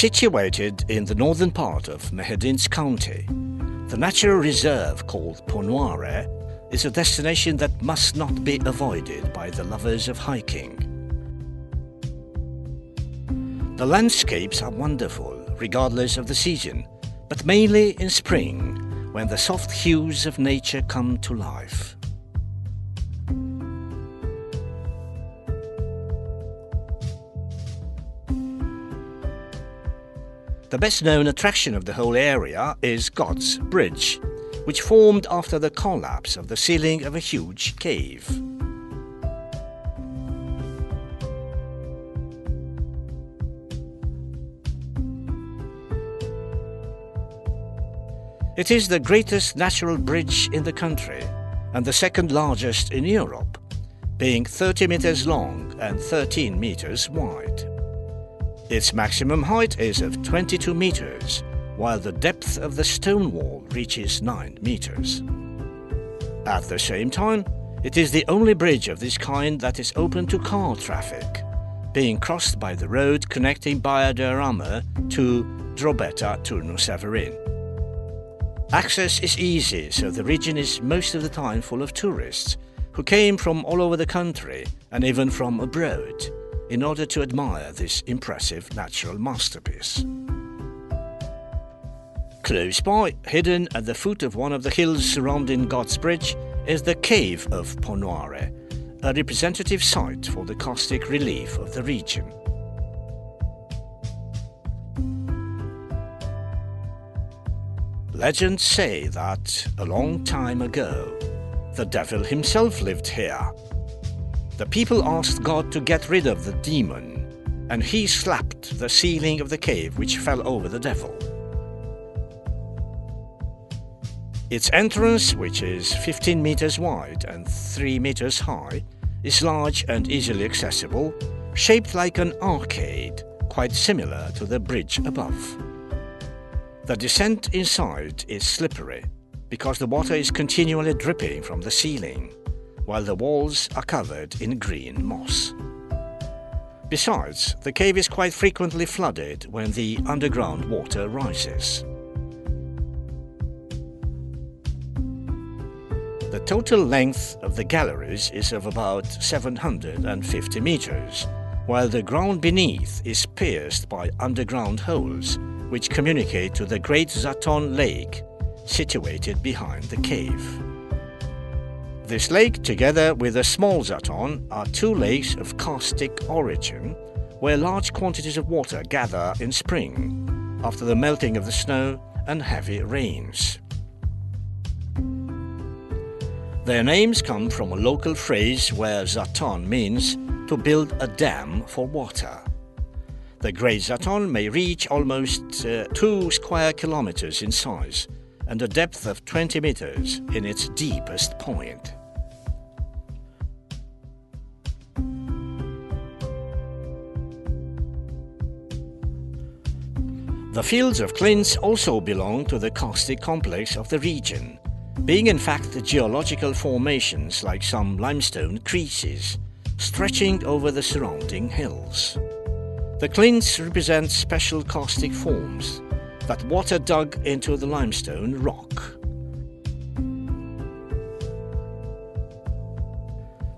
Situated in the northern part of Mehedinti County, the natural reserve called Ponoare is a destination that must not be avoided by the lovers of hiking. The landscapes are wonderful regardless of the season, but mainly in spring when the soft hues of nature come to life. The best-known attraction of the whole area is God's Bridge, which formed after the collapse of the ceiling of a huge cave. It is the greatest natural bridge in the country and the second largest in Europe, being 30 meters long and 13 meters wide. Its maximum height is of 22 meters, while the depth of the stone wall reaches 9 meters. At the same time, it is the only bridge of this kind that is open to car traffic, being crossed by the road connecting Baia de Rama to Drobeta Turnu Severin. Access is easy, so the region is most of the time full of tourists who came from all over the country and even from abroad in order to admire this impressive natural masterpiece. Close by, hidden at the foot of one of the hills surrounding God's Bridge, is the Cave of Ponoare, a representative site for the caustic relief of the region. Legends say that, a long time ago, the devil himself lived here. The people asked God to get rid of the demon, and he slapped the ceiling of the cave, which fell over the devil. Its entrance, which is 15 meters wide and 3 meters high, is large and easily accessible, shaped like an arcade, quite similar to the bridge above. The descent inside is slippery, because the water is continually dripping from the ceiling, while the walls are covered in green moss. Besides, the cave is quite frequently flooded when the underground water rises. The total length of the galleries is of about 750 meters, while the ground beneath is pierced by underground holes which communicate to the Great Zaton Lake, situated behind the cave. This lake, together with the Small Zaton, are two lakes of karstic origin, where large quantities of water gather in spring, after the melting of the snow and heavy rains. Their names come from a local phrase where Zaton means to build a dam for water. The Great Zaton may reach almost 2 square kilometers in size and a depth of 20 meters in its deepest point. The fields of Clints also belong to the karstic complex of the region, being in fact geological formations like some limestone creases, stretching over the surrounding hills. The Clints represent special karstic forms that water dug into the limestone rock.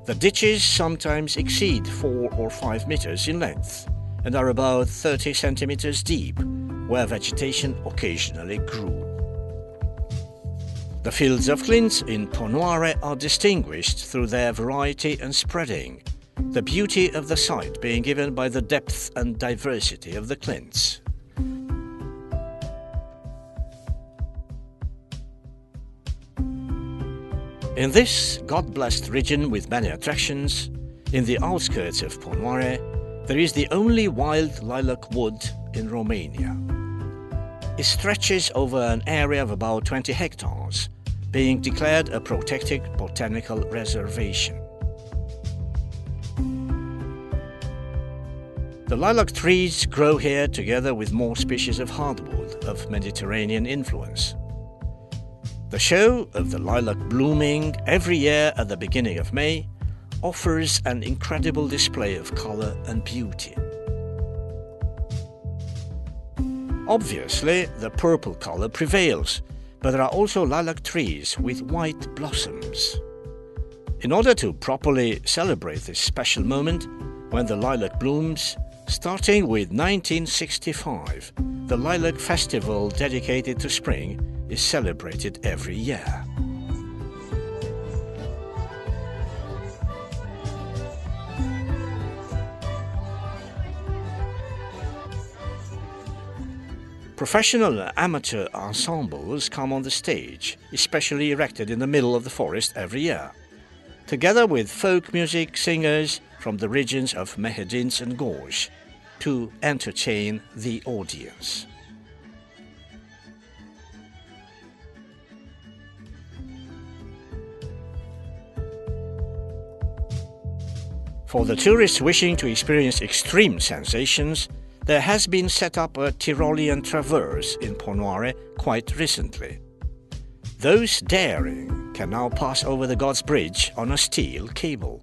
The ditches sometimes exceed 4 or 5 meters in length and are about 30 centimeters deep, where vegetation occasionally grew. The fields of Clints in Ponoare are distinguished through their variety and spreading, the beauty of the site being given by the depth and diversity of the Clints. In this God-blessed region with many attractions, in the outskirts of Ponoare, there is the only wild lilac wood in Romania. It stretches over an area of about 20 hectares, being declared a protected botanical reservation. The lilac trees grow here together with more species of hardwood of Mediterranean influence. The show of the lilac blooming every year at the beginning of May offers an incredible display of color and beauty. Obviously, the purple color prevails, but there are also lilac trees with white blossoms. In order to properly celebrate this special moment, when the lilac blooms, starting with 1965, the Lilac Festival dedicated to spring is celebrated every year. Professional and amateur ensembles come on the stage, especially erected in the middle of the forest every year, together with folk music singers from the regions of Mehedinti and Borski, to entertain the audience. For the tourists wishing to experience extreme sensations, there has been set up a Tyrolean traverse in Pont-Noire quite recently. Those daring can now pass over the God's Bridge on a steel cable.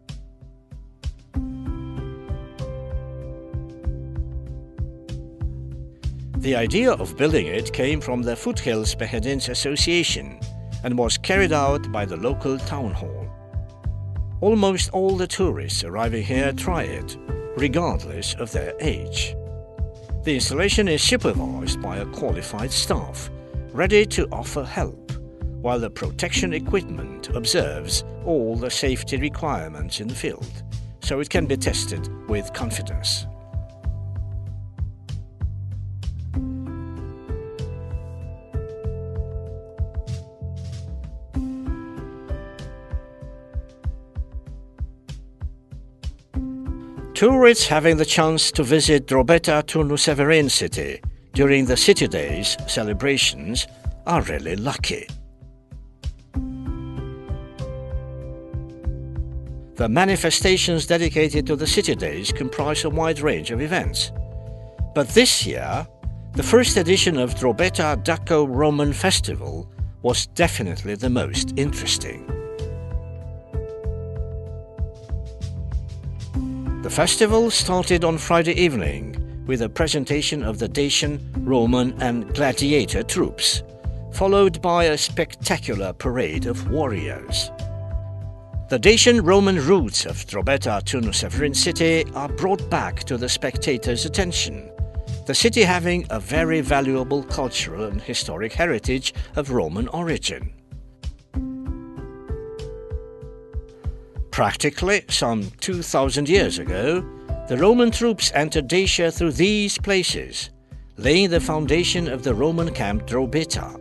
The idea of building it came from the Foothills Mehedinti Association and was carried out by the local town hall. Almost all the tourists arriving here try it, regardless of their age. The installation is supervised by a qualified staff, ready to offer help, while the protection equipment observes all the safety requirements in the field, so it can be tested with confidence. Tourists having the chance to visit Drobeta-Turnu-Severin city during the City Days celebrations are really lucky. The manifestations dedicated to the City Days comprise a wide range of events. But this year, the first edition of Drobeta Daco-Roman Festival was definitely the most interesting. The festival started on Friday evening with a presentation of the Dacian, Roman and gladiator troops, followed by a spectacular parade of warriors. The Dacian-Roman roots of Drobeta-Turnu-Severin city are brought back to the spectators' attention, the city having a very valuable cultural and historic heritage of Roman origin. Practically some 2,000 years ago, the Roman troops entered Dacia through these places, laying the foundation of the Roman camp Drobeta.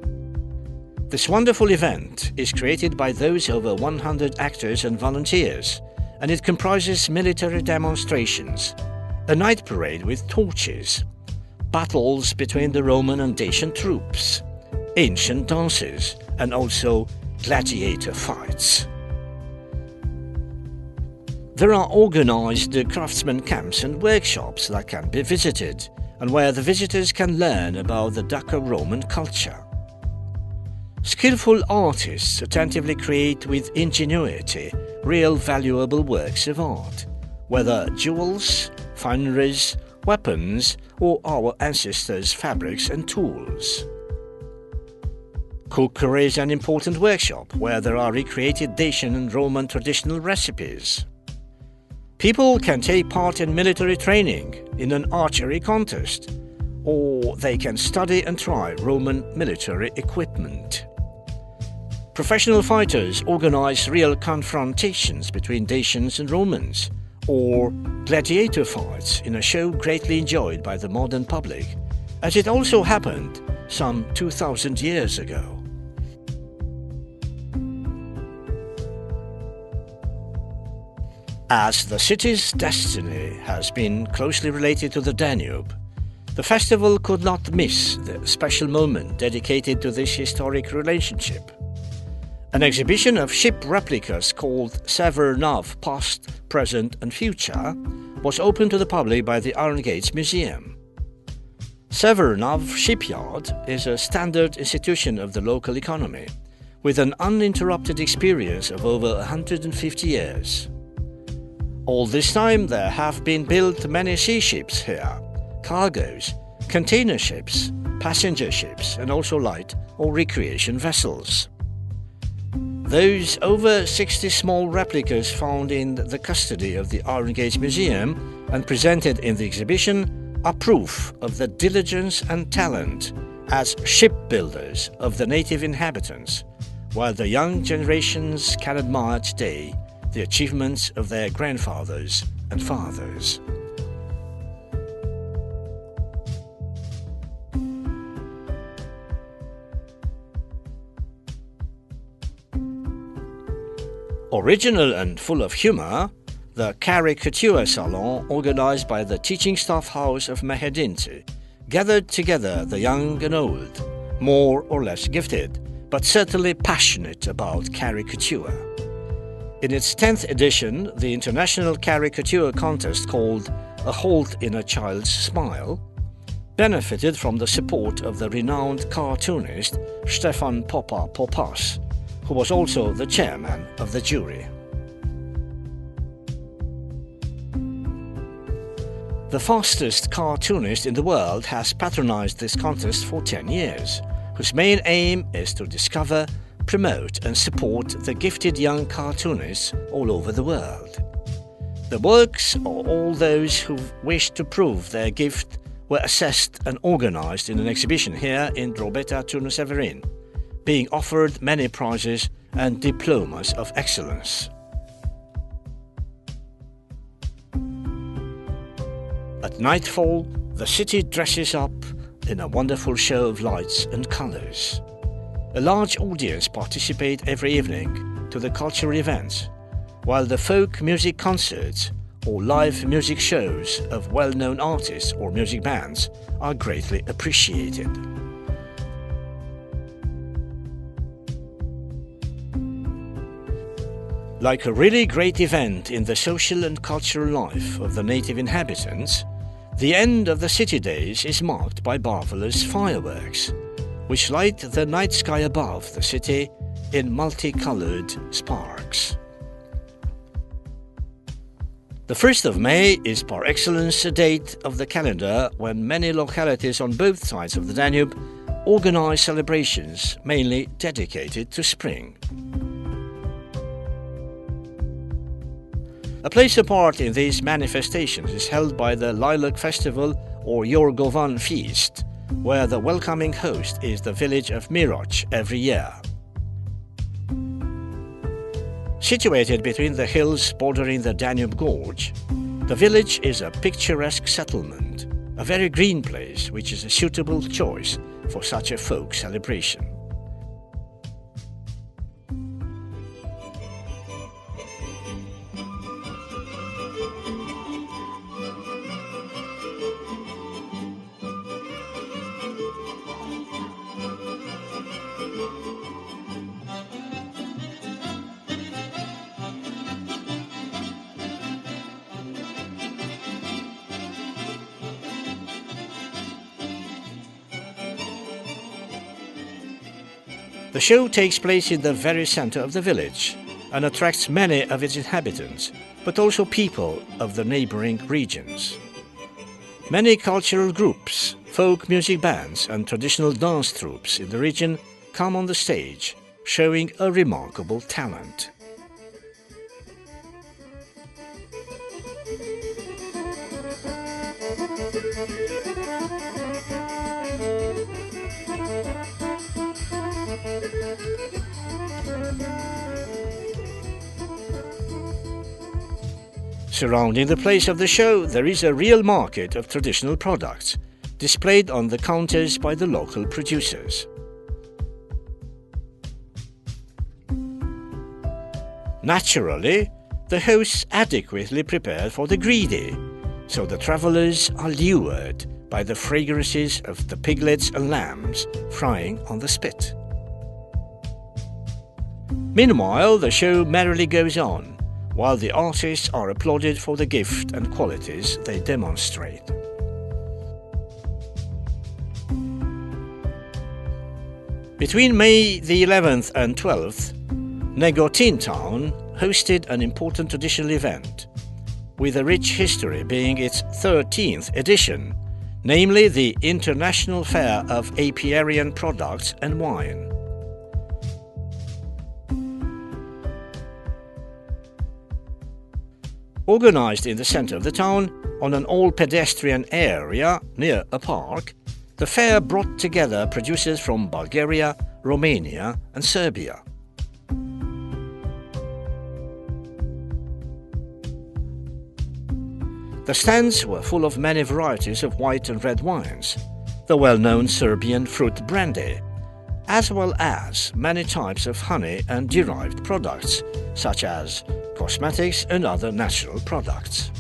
This wonderful event is created by those over 100 actors and volunteers, and it comprises military demonstrations, a night parade with torches, battles between the Roman and Dacian troops, ancient dances, and also gladiator fights. There are organized craftsman camps and workshops that can be visited, and where the visitors can learn about the Daco-Roman culture. Skillful artists attentively create with ingenuity real valuable works of art, whether jewels, fineries, weapons, or our ancestors' fabrics and tools. Cookery is an important workshop where there are recreated Dacian and Roman traditional recipes. People can take part in military training in an archery contest, or they can study and try Roman military equipment. Professional fighters organize real confrontations between Dacians and Romans, or gladiator fights in a show greatly enjoyed by the modern public, as it also happened some 2,000 years ago. As the city's destiny has been closely related to the Danube, the festival could not miss the special moment dedicated to this historic relationship. An exhibition of ship replicas called Sever Nav Past, Present and Future was opened to the public by the Iron Gates Museum. Sever Nav Shipyard is a standard institution of the local economy, with an uninterrupted experience of over 150 years. All this time there have been built many sea ships here, cargoes, container ships, passenger ships and also light or recreation vessels. Those over 60 small replicas found in the custody of the Iron Gate Museum and presented in the exhibition are proof of the diligence and talent as shipbuilders of the native inhabitants, while the young generations can admire today the achievements of their grandfathers and fathers. Original and full of humor, the Caricature Salon, organized by the teaching staff house of Mehedinti, gathered together the young and old, more or less gifted, but certainly passionate about caricature. In its 10th edition, the international caricature contest called A Halt in a Child's Smile benefited from the support of the renowned cartoonist Stefan Popas, who was also the chairman of the jury. The fastest cartoonist in the world has patronized this contest for 10 years, whose main aim is to discover, promote and support the gifted young cartoonists all over the world. The works of all those who wished to prove their gift were assessed and organized in an exhibition here in Drobeta Turnu-Severin, being offered many prizes and diplomas of excellence. At nightfall, the city dresses up in a wonderful show of lights and colors. A large audience participate every evening to the cultural events, while the folk music concerts or live music shows of well-known artists or music bands are greatly appreciated. Like a really great event in the social and cultural life of the native inhabitants, the end of the city days is marked by marvelous fireworks, which light the night sky above the city in multicolored sparks. The 1st of May is par excellence a date of the calendar when many localities on both sides of the Danube organize celebrations mainly dedicated to spring. A place apart in these manifestations is held by the Lilac Festival or Yorgovan Feast, where the welcoming host is the village of Miroch every year. Situated between the hills bordering the Danube Gorge, the village is a picturesque settlement, a very green place which is a suitable choice for such a folk celebration. The show takes place in the very center of the village and attracts many of its inhabitants, but also people of the neighboring regions. Many cultural groups, folk music bands and traditional dance troupes in the region come on the stage, showing a remarkable talent. Surrounding the place of the show, there is a real market of traditional products, displayed on the counters by the local producers. Naturally, the hosts adequately prepared for the greedy, so the travelers are lured by the fragrances of the piglets and lambs frying on the spit. Meanwhile, the show merrily goes on, while the artists are applauded for the gift and qualities they demonstrate. Between May the 11th and 12th, Negotin town hosted an important traditional event, with a rich history being its 13th edition, namely the International Fair of Apiarian Products and Wine. Organized in the center of the town, on an all-pedestrian area near a park, the fair brought together producers from Bulgaria, Romania and Serbia. The stands were full of many varieties of white and red wines, the well-known Serbian fruit brandy, as well as many types of honey and derived products, such as cosmetics and other natural products.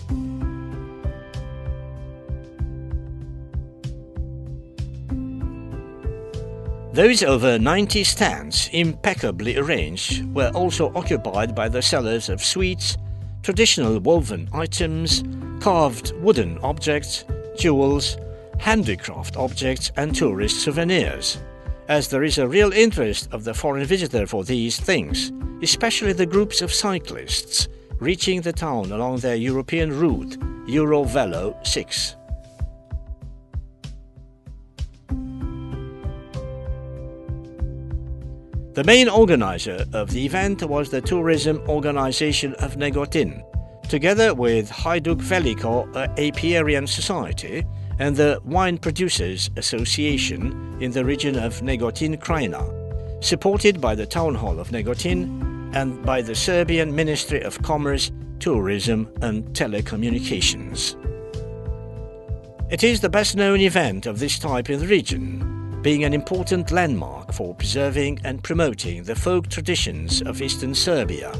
Those over 90 stands, impeccably arranged, were also occupied by the sellers of sweets, traditional woven items, carved wooden objects, jewels, handicraft objects and tourist souvenirs, as there is a real interest of the foreign visitor for these things, especially the groups of cyclists reaching the town along their European route, Eurovelo 6. The main organizer of the event was the tourism organization of Negotin, together with Hajduk Veliko Apiarian Society and the Wine Producers Association in the region of Negotin Krajina, supported by the Town Hall of Negotin and by the Serbian Ministry of Commerce, Tourism and Telecommunications. It is the best-known event of this type in the region, being an important landmark for preserving and promoting the folk traditions of Eastern Serbia,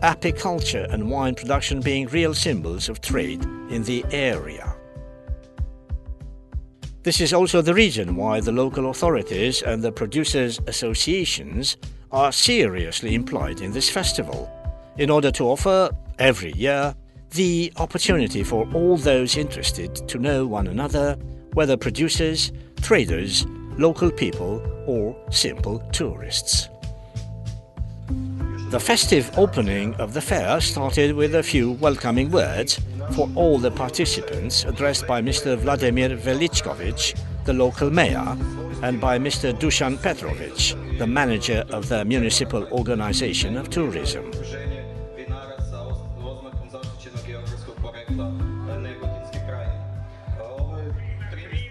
apiculture and wine production being real symbols of trade in the area. This is also the reason why the local authorities and the producers' associations are seriously employed in this festival, in order to offer, every year, the opportunity for all those interested to know one another, whether producers, traders, local people or simple tourists. The festive opening of the fair started with a few welcoming words for all the participants addressed by Mr. Vladimir Velichkovic, the local mayor, and by Mr. Dusan Petrovic, the manager of the Municipal Organization of Tourism.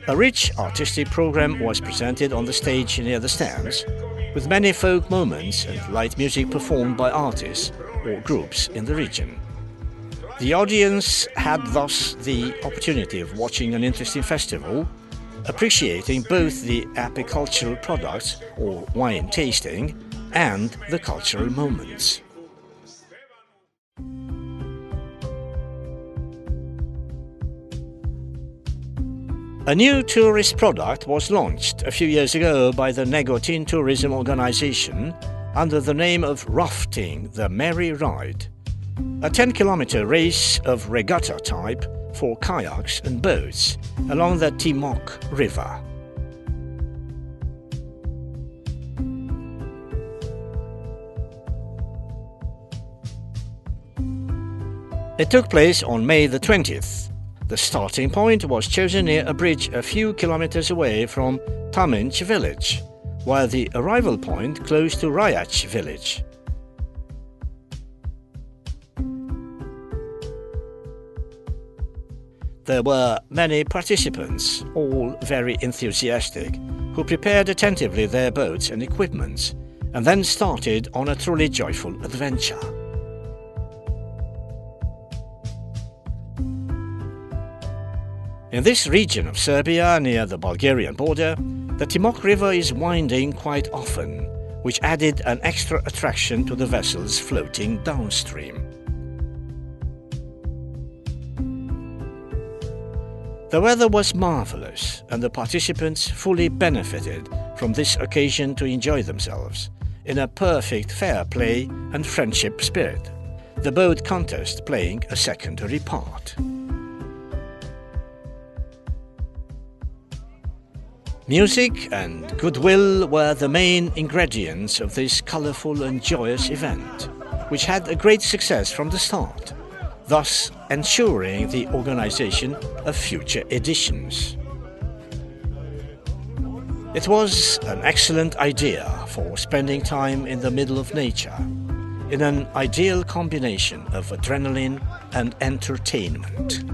A rich artistic program was presented on the stage near the stands, with many folk moments and light music performed by artists or groups in the region. The audience had thus the opportunity of watching an interesting festival, appreciating both the apicultural products or wine tasting and the cultural moments. A new tourist product was launched a few years ago by the Negotin Tourism Organization under the name of Rafting the Merry Ride, a 10-kilometer race of regatta type for kayaks and boats along the Timok River. It took place on May the 20th. The starting point was chosen near a bridge a few kilometers away from Taminch village, while the arrival point close to Rajac village. There were many participants, all very enthusiastic, who prepared attentively their boats and equipments, and then started on a truly joyful adventure. In this region of Serbia, near the Bulgarian border, the Timok River is winding quite often, which added an extra attraction to the vessels floating downstream. The weather was marvelous, and the participants fully benefited from this occasion to enjoy themselves in a perfect fair play and friendship spirit, the boat contest playing a secondary part. Music and goodwill were the main ingredients of this colorful and joyous event, which had a great success from the start, thus ensuring the organization of future editions. It was an excellent idea for spending time in the middle of nature, in an ideal combination of adrenaline and entertainment.